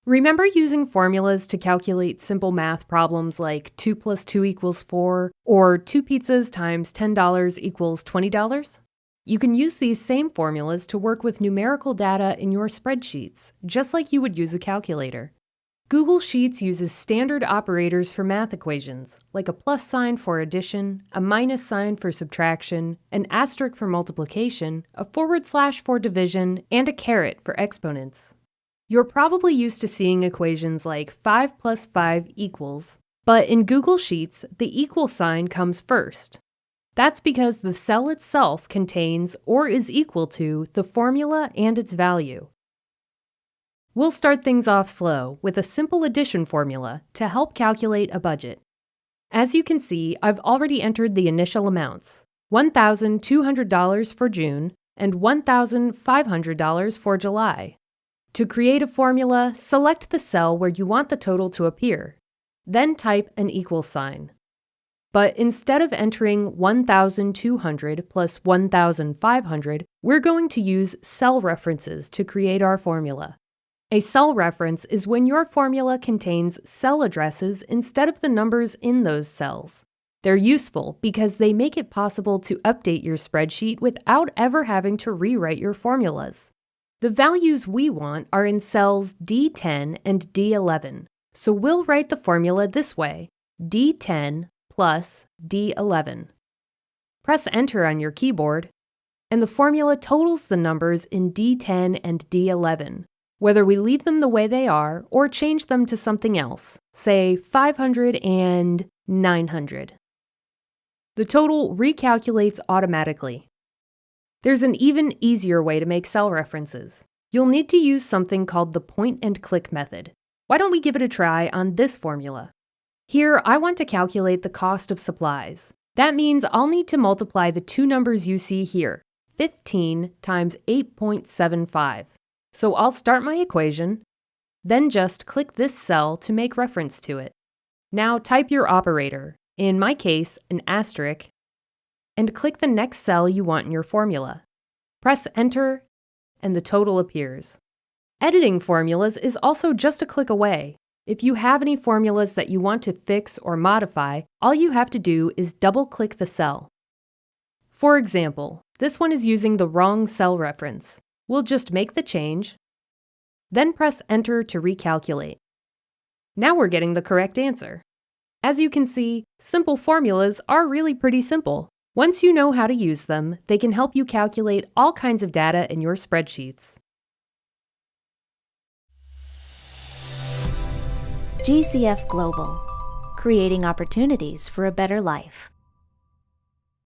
Remember using formulas to calculate simple math problems like 2 plus 2 equals 4 or 2 pizzas times $10 equals $20? You can use these same formulas to work with numerical data in your spreadsheets, just like you would use a calculator. Google Sheets uses standard operators for math equations, like a plus sign for addition, a minus sign for subtraction, an asterisk for multiplication, a forward slash for division, and a caret for exponents. You're probably used to seeing equations like 5 plus 5 equals, but in Google Sheets, the equal sign comes first. That's because the cell itself contains or is equal to the formula and its value. We'll start things off slow with a simple addition formula to help calculate a budget. As you can see, I've already entered the initial amounts, $1,200 for June and $1,500 for July. To create a formula, select the cell where you want the total to appear. Then type an equal sign. But instead of entering 1,200 plus 1,500, we're going to use cell references to create our formula. A cell reference is when your formula contains cell addresses instead of the numbers in those cells. They're useful because they make it possible to update your spreadsheet without ever having to rewrite your formulas. The values we want are in cells D10 and D11, so we'll write the formula this way, D10 plus D11. Press Enter on your keyboard, and the formula totals the numbers in D10 and D11, whether we leave them the way they are or change them to something else, say 500 and 900. The total recalculates automatically. There's an even easier way to make cell references. You'll need to use something called the point and click method. Why don't we give it a try on this formula? Here, I want to calculate the cost of supplies. That means I'll need to multiply the two numbers you see here, 15 times 8.75. So I'll start my equation, then just click this cell to make reference to it. Now type your operator, in my case, an asterisk, and click the next cell you want in your formula. Press Enter, and the total appears. Editing formulas is also just a click away. If you have any formulas that you want to fix or modify, all you have to do is double-click the cell. For example, this one is using the wrong cell reference. We'll just make the change, then press Enter to recalculate. Now we're getting the correct answer. As you can see, simple formulas are really pretty simple. Once you know how to use them, they can help you calculate all kinds of data in your spreadsheets. GCF Global, creating opportunities for a better life.